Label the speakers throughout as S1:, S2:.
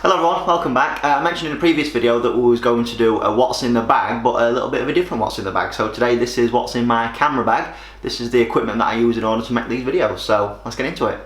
S1: Hello everyone, welcome back. I mentioned in a previous video that we was going to do a what's in the bag, but a little bit of a different what's in the bag. So today this is what's in my camera bag. This is the equipment that I use in order to make these videos. So let's get into it.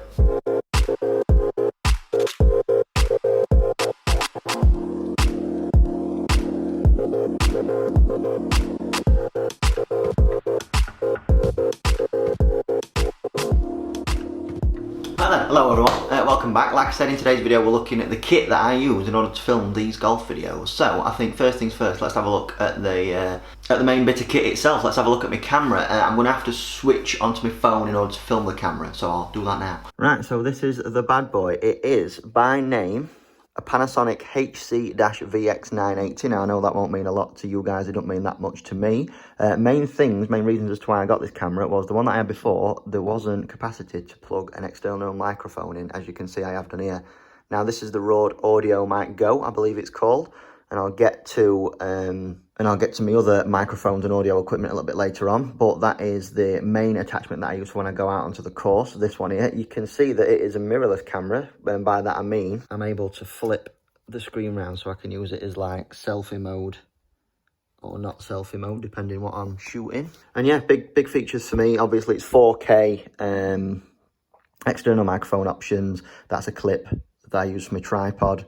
S1: Hello everyone, welcome back. Like I said, in today's video we're looking at the kit that I use in order to film these golf videos. So I think first things first, let's have a look at the main bit of kit itself. Let's have a look at my camera. I'm going to have to switch onto my phone in order to film the camera, so I'll do that now. Right, so this is the bad boy. It is, by name, a Panasonic HC-VX980. Now I know that won't mean a lot to you guys, it don't mean that much to me. Main reasons as to why I got this camera was the one that I had before, there wasn't capacity to plug an external microphone in, as you can see I have done here. Now this is the Rode Audio Mic Go, I believe it's called, and I'll get to my other microphones and audio equipment a little bit later on, but that is the main attachment that I use when I go out onto the course, this one here. You can see that it is a mirrorless camera, and by that I mean I'm able to flip the screen round so I can use it as like selfie mode or not selfie mode, depending what I'm shooting. And yeah, big features for me. Obviously it's 4K, external microphone options, that's a clip that I use for my tripod.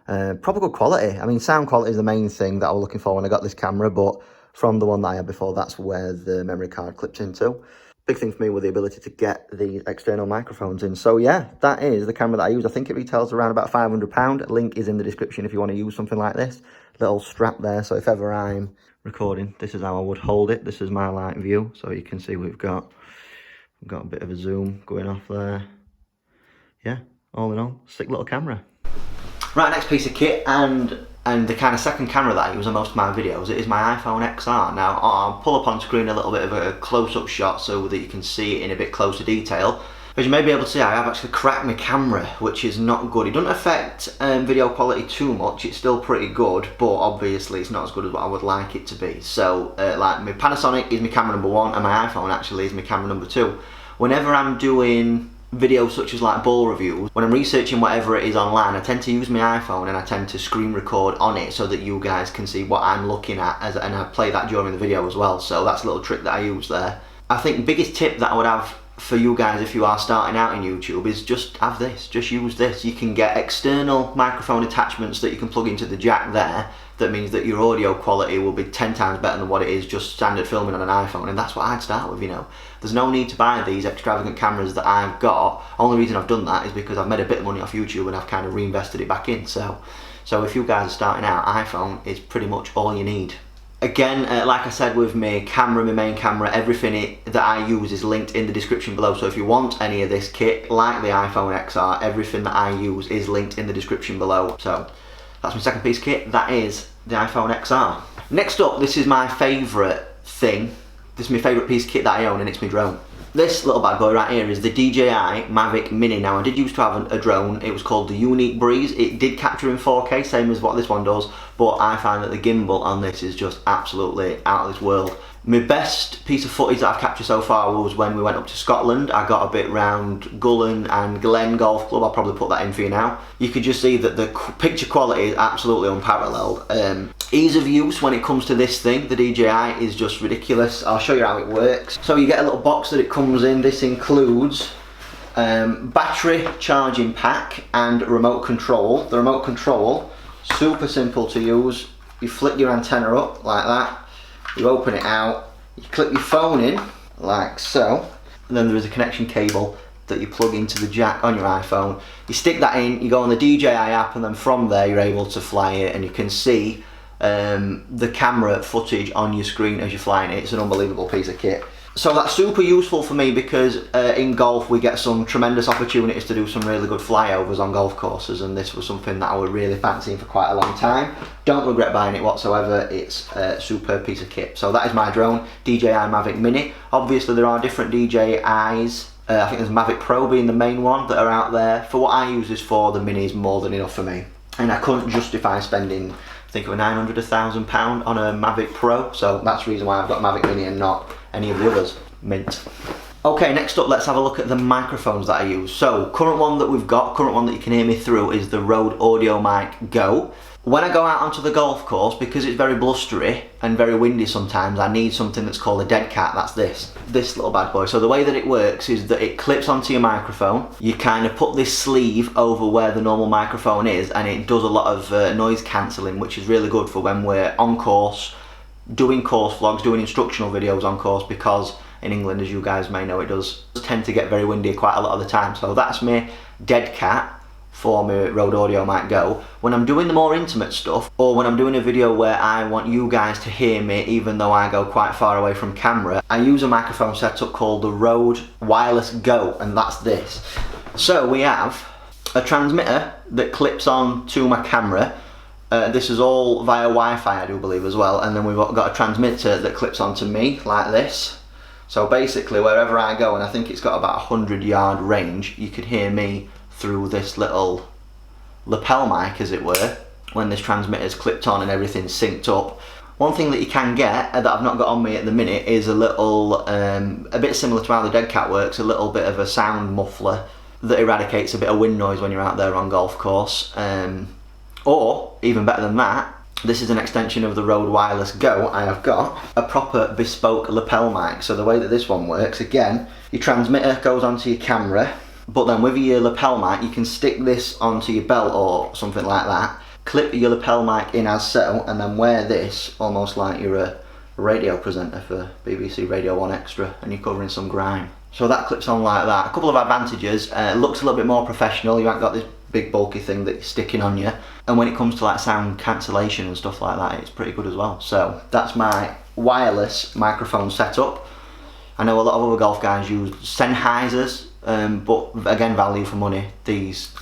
S1: Proper good quality. I mean, sound quality is the main thing that I was looking for when I got this camera, but from the one that I had before, that's where the memory card clips into. Big thing for me was the ability to get the external microphones in. So yeah, that is the camera that I use. I think it retails around about £500. Link is in the description if you want to use something like this. Little strap there, so if ever I'm recording, this is how I would hold it. This is my light view, so you can see we've got a bit of a zoom going off there. Yeah, all in all, sick little camera. Right, next piece of kit, and the kind of second camera that I use on most of my videos, it is my iPhone XR. Now, I'll pull up on screen a little bit of a close-up shot so that you can see it in a bit closer detail. As you may be able to see, I have actually cracked my camera, which is not good. It doesn't affect video quality too much, it's still pretty good, but obviously it's not as good as what I would like it to be. So, like, my Panasonic is my camera number one, and my iPhone actually is my camera number two. Whenever I'm doing videos such as like ball reviews, when I'm researching whatever it is online, I tend to use my iPhone and I tend to screen record on it so that you guys can see what I'm looking at, and I play that during the video as well. So that's a little trick that I use there. I think the biggest tip that I would have for you guys if you are starting out in YouTube is just have this, just use this. You can get external microphone attachments that you can plug into the jack there. That means that your audio quality will be 10 times better than what it is just standard filming on an iPhone, and that's what I'd start with, you know. There's no need to buy these extravagant cameras that I've got. Only reason I've done that is because I've made a bit of money off YouTube and I've kind of reinvested it back in. So if you guys are starting out, iPhone is pretty much all you need. Again, like I said with my camera, my main camera, everything that I use is linked in the description below. So if you want any of this kit, like the iPhone XR, everything that I use is linked in the description below. So that's my second piece of kit, that is the iPhone XR. Next up, this is my favourite thing. This is my favourite piece of kit that I own, and it's my drone. This little bad boy right here is the DJI Mavic Mini. Now I did used to have a drone, it was called the Unique Breeze. It did capture in 4K, same as what this one does, but I find that the gimbal on this is just absolutely out of this world. My best piece of footage that I've captured so far was when we went up to Scotland. I got a bit round Gullen and Glen Golf Club. I'll probably put that in for you now. You could just see that the picture quality is absolutely unparalleled. Ease of use when it comes to this thing, the DJI, is just ridiculous. I'll show you how it works. So you get a little box that it comes in. This includes battery charging pack and remote control. The remote control, super simple to use. You flick your antenna up like that. You open it out, you clip your phone in, like so, and then there is a connection cable that you plug into the jack on your iPhone. You stick that in, you go on the DJI app, and then from there you're able to fly it, and you can see the camera footage on your screen as you're flying it. It's an unbelievable piece of kit. So that's super useful for me because in golf we get some tremendous opportunities to do some really good flyovers on golf courses, and this was something that I was really fancying for quite a long time. Don't regret buying it whatsoever, it's a superb piece of kit. So that is my drone, DJI Mavic Mini. Obviously there are different DJIs, I think there's Mavic Pro being the main one that are out there. For what I use this for, the Mini is more than enough for me. And I couldn't justify spending, I think it was £900, £1,000 on a Mavic Pro, so that's the reason why I've got Mavic Mini and not any of the others. Mint. Okay, next up, let's have a look at the microphones that I use. So, current one that we've got, current one that you can hear me through is the Rode AudioMic Go. When I go out onto the golf course, because it's very blustery and very windy sometimes, I need something that's called a dead cat. That's this little bad boy. So the way that it works is that it clips onto your microphone. You kind of put this sleeve over where the normal microphone is, and it does a lot of noise cancelling, which is really good for when we're on course, doing course vlogs, doing instructional videos on course, because in England, as you guys may know, it does tend to get very windy quite a lot of the time. So that's my dead cat for my Rode AudioMic Go. When I'm doing the more intimate stuff, or when I'm doing a video where I want you guys to hear me even though I go quite far away from camera, I use a microphone setup called the Rode Wireless Go, and that's this. So we have a transmitter that clips on to my camera. This is all via Wi-Fi, I do believe, as well, and then we've got a transmitter that clips onto me like this. So basically wherever I go, and I think it's got about 100-yard range, you could hear me through this little lapel mic, as it were, when this transmitter's clipped on and everything's synced up. One thing that you can get, that I've not got on me at the minute, is a little, a bit similar to how the dead cat works, a little bit of a sound muffler that eradicates a bit of wind noise when you're out there on golf course. Or, even better than that, this is an extension of the Rode Wireless Go. I have got a proper bespoke lapel mic. So the way that this one works, again, your transmitter goes onto your camera, but then with your lapel mic, you can stick this onto your belt or something like that, clip your lapel mic in as so, and then wear this almost like you're a radio presenter for BBC Radio 1 Extra and you're covering some grime. So that clips on like that. A couple of advantages, it looks a little bit more professional. You haven't got this big bulky thing that you're sticking on you, and when it comes to like sound cancellation and stuff like that, it's pretty good as well. So that's my wireless microphone setup. I know a lot of other golf guys use Sennheisers, but again, value for money. These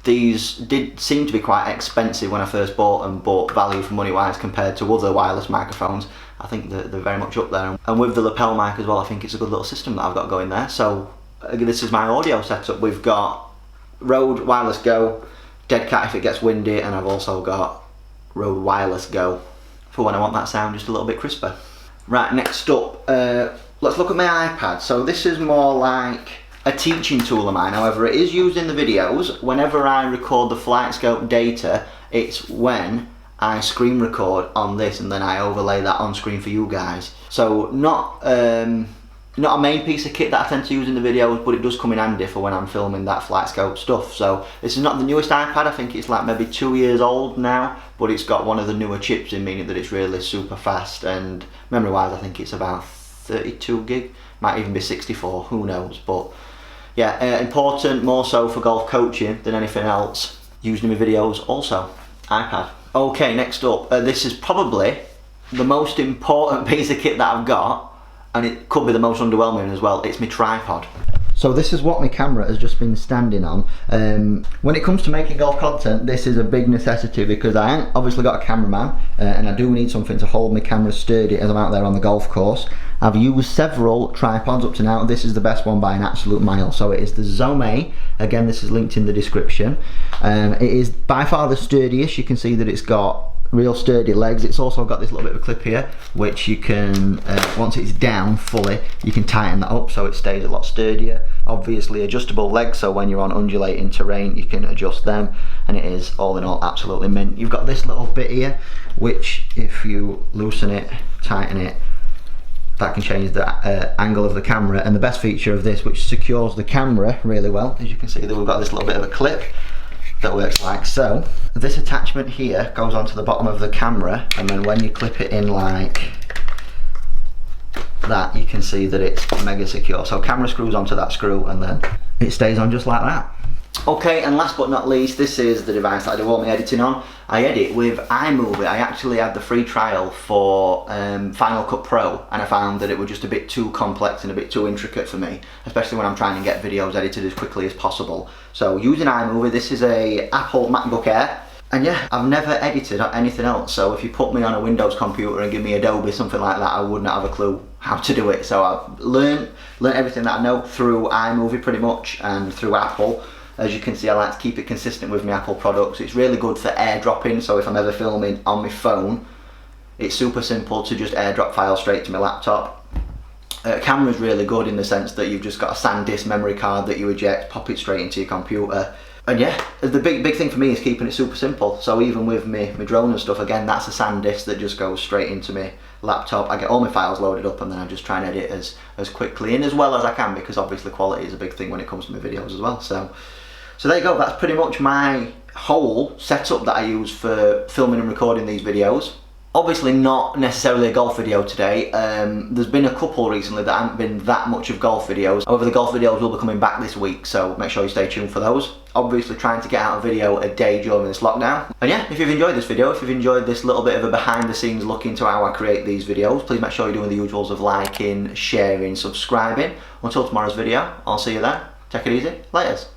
S1: did seem to be quite expensive when I first bought them, but value for money wise compared to other wireless microphones, I think they're very much up there. And with the lapel mic as well, I think it's a good little system that I've got going there. So this is my audio setup. We've got Rode Wireless Go, dead cat if it gets windy, and I've also got Rode Wireless Go for when I want that sound just a little bit crisper. Right, next up, let's look at my iPad. So this is more like a teaching tool of mine. However, it is used in the videos. Whenever I record the FlightScope data, it's when I screen record on this and then I overlay that on screen for you guys. So not a main piece of kit that I tend to use in the videos, but it does come in handy for when I'm filming that FlightScope stuff. So this is not the newest iPad. I think it's like maybe 2 years old now, but it's got one of the newer chips in, meaning that it's really super fast, and memory wise I think it's about 32 gig, might even be 64, who knows. But yeah, important more so for golf coaching than anything else. Used in my videos also, iPad. Okay, next up, this is probably the most important piece of kit that I've got, and it could be the most underwhelming as well. It's my tripod. So this is what my camera has just been standing on. When it comes to making golf content, this is a big necessity because I ain't obviously got a cameraman, and I do need something to hold my camera sturdy as I'm out there on the golf course. I've used several tripods up to now. This is the best one by an absolute mile. So it is the Zome. Again, this is linked in the description. It is by far the sturdiest. You can see that it's got real sturdy legs. It's also got this little bit of a clip here, which you can, once it's down fully, you can tighten that up so it stays a lot sturdier. Obviously adjustable legs, so when you're on undulating terrain you can adjust them, and it is all in all absolutely mint. You've got this little bit here, which if you loosen it, tighten it, that can change the angle of the camera. And the best feature of this, which secures the camera really well, as you can see that we've got this little bit of a clip that works like so. This attachment here goes onto the bottom of the camera, and then when you clip it in like that, you can see that it's mega secure. So camera screws onto that screw and then it stays on just like that. Okay, and last but not least, this is the device that I do all my editing on. I edit with iMovie. I actually had the free trial for Final Cut Pro, and I found that it was just a bit too complex and a bit too intricate for me, especially when I'm trying to get videos edited as quickly as possible. So using iMovie, this is a Apple MacBook Air, and yeah, I've never edited on anything else. So if you put me on a Windows computer and give me Adobe, something like that, I would not have a clue how to do it. So I've learned everything that I know through iMovie pretty much, and through Apple. As you can see, I like to keep it consistent with my Apple products. It's really good for airdropping, so if I'm ever filming on my phone, it's super simple to just airdrop files straight to my laptop. Camera's really good in the sense that you've just got a SanDisk memory card that you eject, pop it straight into your computer. And yeah, the big thing for me is keeping it super simple. So even with my drone and stuff, again, that's a SanDisk that just goes straight into my laptop. I get all my files loaded up and then I just try and edit as quickly and as well as I can, because obviously quality is a big thing when it comes to my videos as well. So there you go, that's pretty much my whole setup that I use for filming and recording these videos. Obviously not necessarily a golf video today. There's been a couple recently that haven't been that much of golf videos. However, the golf videos will be coming back this week, so make sure you stay tuned for those. Obviously trying to get out a video a day during this lockdown. And yeah, if you've enjoyed this video, if you've enjoyed this little bit of a behind the scenes look into how I create these videos, please make sure you're doing the usuals of liking, sharing, subscribing. Until tomorrow's video, I'll see you there. Take it easy. Laters.